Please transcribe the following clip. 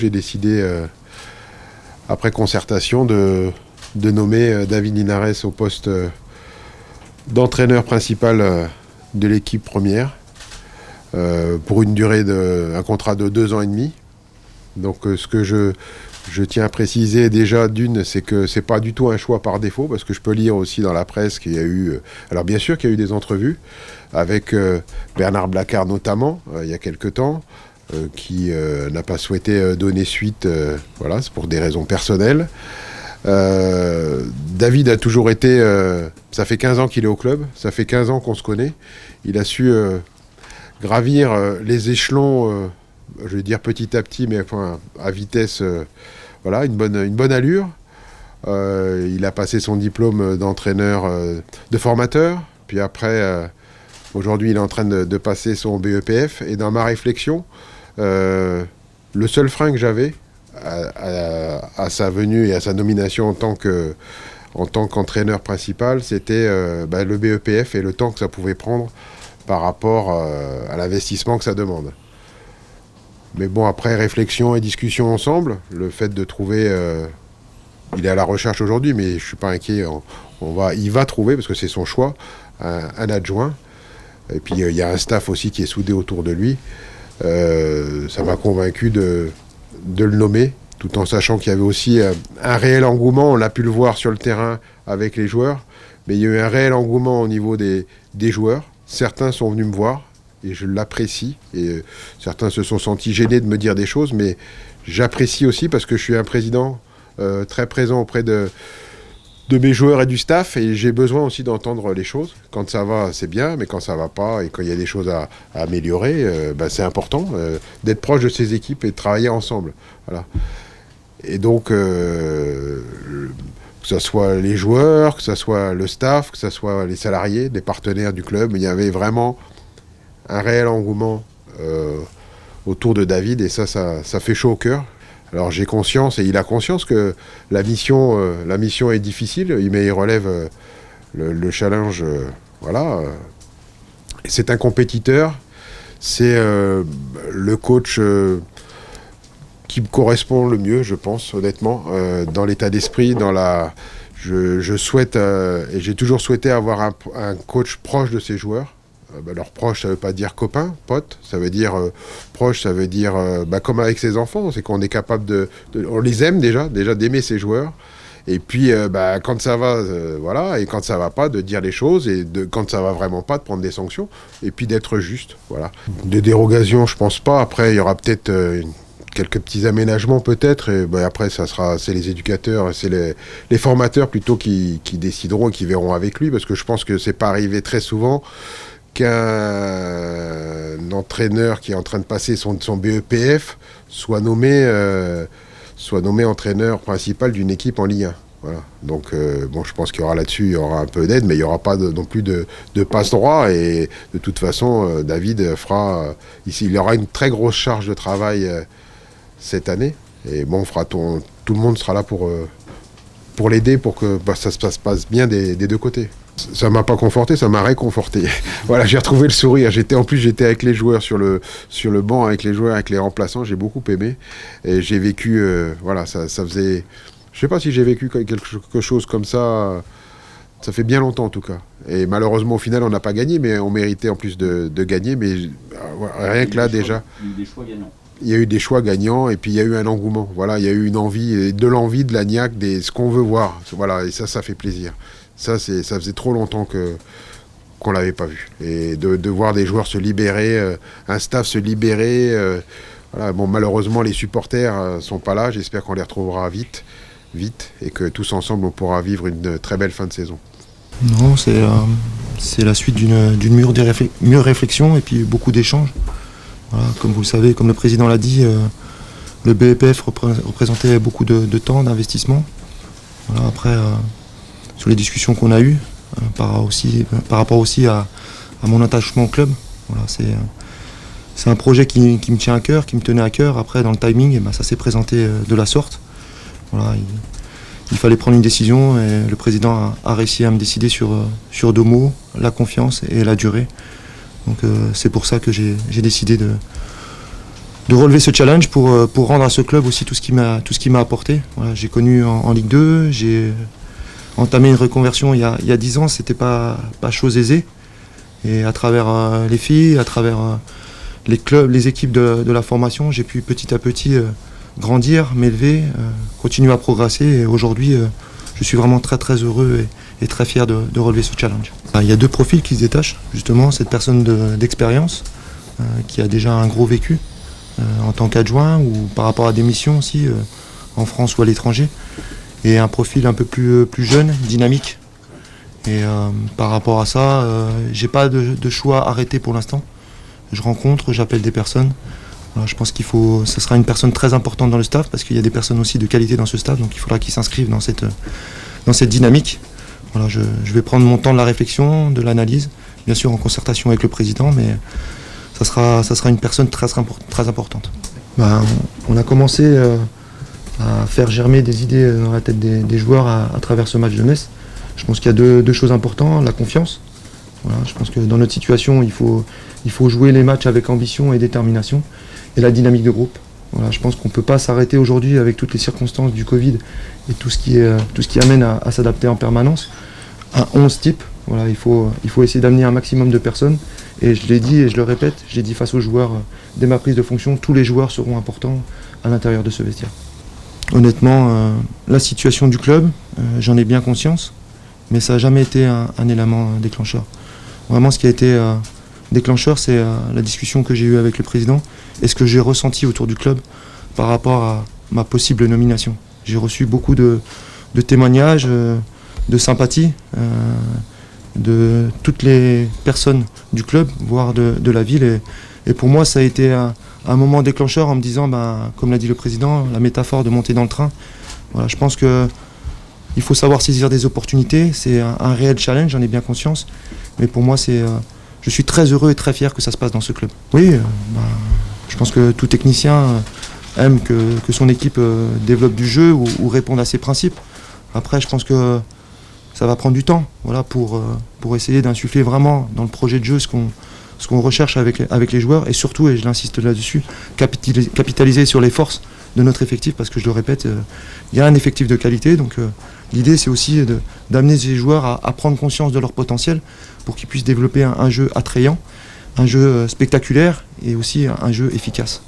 J'ai décidé, après concertation, de nommer David Linares au poste d'entraîneur principal de l'équipe première pour une durée un contrat de 2 ans et demi. Donc ce que je tiens à préciser déjà c'est que c'est pas du tout un choix par défaut, parce que je peux lire aussi dans la presse qu'il y a eu, alors bien sûr qu'il y a eu des entrevues avec Bernard Blacard notamment, il y a quelque temps, qui n'a pas souhaité donner suite, voilà, c'est pour des raisons personnelles. David a toujours été, ça fait 15 ans qu'il est au club, ça fait 15 ans qu'on se connaît, il a su gravir les échelons, je vais dire petit à petit, mais enfin, à vitesse, voilà, une bonne allure. Il a passé son diplôme d'entraîneur, de formateur, puis après, aujourd'hui, il est en train de passer son BEPF, et dans ma réflexion, le seul frein que j'avais à sa venue et à sa nomination en tant qu'entraîneur principal, c'était le BEPF et le temps que ça pouvait prendre par rapport à l'investissement que ça demande. Mais bon, après réflexion et discussion ensemble, le fait de trouver... il est à la recherche aujourd'hui, mais je ne suis pas inquiet. Il va trouver, parce que c'est son choix, un adjoint. Et puis il y a un staff aussi qui est soudé autour de lui. Ça m'a convaincu de le nommer, tout en sachant qu'il y avait aussi un réel engouement. On l'a pu le voir sur le terrain avec les joueurs, mais il y a eu un réel engouement au niveau des joueurs. Certains sont venus me voir, et je l'apprécie. Et certains se sont sentis gênés de me dire des choses, mais j'apprécie aussi parce que je suis un président très présent auprès de mes joueurs et du staff, et j'ai besoin aussi d'entendre les choses. Quand ça va, c'est bien, mais quand ça va pas et quand il y a des choses à améliorer, c'est important d'être proche de ces équipes et de travailler ensemble. Voilà. Et donc, que ce soit les joueurs, que ce soit le staff, que ce soit les salariés, les partenaires du club, il y avait vraiment un réel engouement autour de David, et ça fait chaud au cœur. Alors j'ai conscience, et il a conscience, que la mission est difficile, mais il relève le challenge. Voilà. C'est un compétiteur, c'est le coach qui me correspond le mieux, je pense, honnêtement, dans l'état d'esprit, je souhaite, et j'ai toujours souhaité avoir un coach proche de ses joueurs. Alors proche, ça ne veut pas dire copain, pote, ça veut dire proche, ça veut dire comme avec ses enfants, c'est qu'on est capable on les aime déjà d'aimer ses joueurs, et puis quand ça va, voilà, et quand ça va pas, de dire les choses, et quand ça va vraiment pas, de prendre des sanctions, et puis d'être juste, voilà. De dérogation, je pense pas. Après, il y aura peut-être quelques petits aménagements peut-être, et après c'est les éducateurs, c'est les formateurs plutôt qui décideront et qui verront avec lui, parce que je pense que c'est pas arrivé très souvent qu'un entraîneur qui est en train de passer son BEPF soit nommé entraîneur principal d'une équipe en Ligue 1. Voilà. Donc je pense qu'il y aura là-dessus, il y aura un peu d'aide, mais il n'y aura pas non plus de passe-droit, et de toute façon, David fera ici, il y aura une très grosse charge de travail cette année, et on fera tout le monde sera là pour l'aider, pour que ça se passe bien des deux côtés. Ça m'a pas conforté, ça m'a réconforté. Voilà, j'ai retrouvé le sourire. J'étais avec les joueurs sur le banc, avec les joueurs, avec les remplaçants. J'ai beaucoup aimé, et j'ai vécu. Voilà, ça faisait. Je sais pas si j'ai vécu quelque chose comme ça. Ça fait bien longtemps en tout cas. Et malheureusement, au final, on n'a pas gagné, mais on méritait en plus de gagner. Mais rien que là déjà. Il y a eu des choix gagnants. Il y a eu des choix gagnants, et puis il y a eu un engouement. Voilà, il y a eu une envie, de la niaque, ce qu'on veut voir. Voilà, et ça fait plaisir. Ça faisait trop longtemps qu'on l'avait pas vu. Et de voir des joueurs se libérer, un staff se libérer. Voilà. Bon, malheureusement, les supporters sont pas là. J'espère qu'on les retrouvera vite, et que tous ensemble, on pourra vivre une très belle fin de saison. Non, c'est la suite d'une mûre réflexion, et puis beaucoup d'échanges. Voilà, comme vous le savez, comme le président l'a dit, le BEPF représentait beaucoup de temps, d'investissement. Voilà, après, sur les discussions qu'on a eues, par rapport aussi à mon attachement au club, voilà, c'est un projet qui me tient à cœur, qui me tenait à cœur. Après, dans le timing, ça s'est présenté de la sorte. Voilà, il fallait prendre une décision, et le président a réussi à me décider sur 2 mots, la confiance et la durée. Donc c'est pour ça que j'ai décidé relever ce challenge pour rendre à ce club aussi tout ce qui m'a apporté. Voilà, j'ai connu en Ligue 2, j'ai entamé une reconversion il y a 10 ans, c'était pas chose aisée. Et à travers les filles, à travers les clubs, les équipes de la formation, j'ai pu petit à petit grandir, m'élever, continuer à progresser. Et aujourd'hui, je suis vraiment très très heureux et très fier de relever ce challenge. Il y a deux profils qui se détachent, justement, cette personne d'expérience qui a déjà un gros vécu en tant qu'adjoint ou par rapport à des missions aussi en France ou à l'étranger, et un profil un peu plus jeune, dynamique. Et par rapport à ça, j'ai pas de choix arrêté pour l'instant. Je rencontre, j'appelle des personnes. Alors, je pense ce sera une personne très importante dans le staff parce qu'il y a des personnes aussi de qualité dans ce staff, donc il faudra qu'ils s'inscrivent dans cette dynamique. Voilà, je vais prendre mon temps de la réflexion, de l'analyse, bien sûr en concertation avec le président, mais ça sera une personne très importante. On a commencé à faire germer des idées dans la tête des joueurs à travers ce match de Metz. Je pense qu'il y a deux choses importantes, la confiance. Voilà, je pense que dans notre situation, il faut jouer les matchs avec ambition et détermination, et la dynamique de groupe. Voilà, je pense qu'on ne peut pas s'arrêter aujourd'hui avec toutes les circonstances du Covid et tout ce qui amène à s'adapter en permanence. Un 11 type, voilà, il faut essayer d'amener un maximum de personnes. Et je l'ai dit et je le répète, j'ai dit face aux joueurs, dès ma prise de fonction, tous les joueurs seront importants à l'intérieur de ce vestiaire. Honnêtement, la situation du club, j'en ai bien conscience, mais ça n'a jamais été un élément déclencheur. Vraiment, ce qui a été déclencheur, c'est la discussion que j'ai eue avec le président et ce que j'ai ressenti autour du club par rapport à ma possible nomination. J'ai reçu beaucoup de témoignages, de sympathie de toutes les personnes du club, voire de la ville. Et pour moi, ça a été un moment déclencheur en me disant, comme l'a dit le président, la métaphore de monter dans le train. Voilà, je pense qu'il faut savoir saisir des opportunités. C'est un réel challenge, j'en ai bien conscience. Mais pour moi, je suis très heureux et très fier que ça se passe dans ce club. Oui, je pense que tout technicien aime que son équipe développe du jeu ou réponde à ses principes. Après, je pense que ça va prendre du temps, voilà, pour essayer d'insuffler vraiment dans le projet de jeu ce qu'on recherche avec les joueurs, et surtout, et je l'insiste là-dessus, capitaliser sur les forces de notre effectif, parce que je le répète, il y a un effectif de qualité, donc l'idée c'est aussi d'amener ces joueurs à prendre conscience de leur potentiel pour qu'ils puissent développer un jeu attrayant, un jeu spectaculaire et aussi un jeu efficace.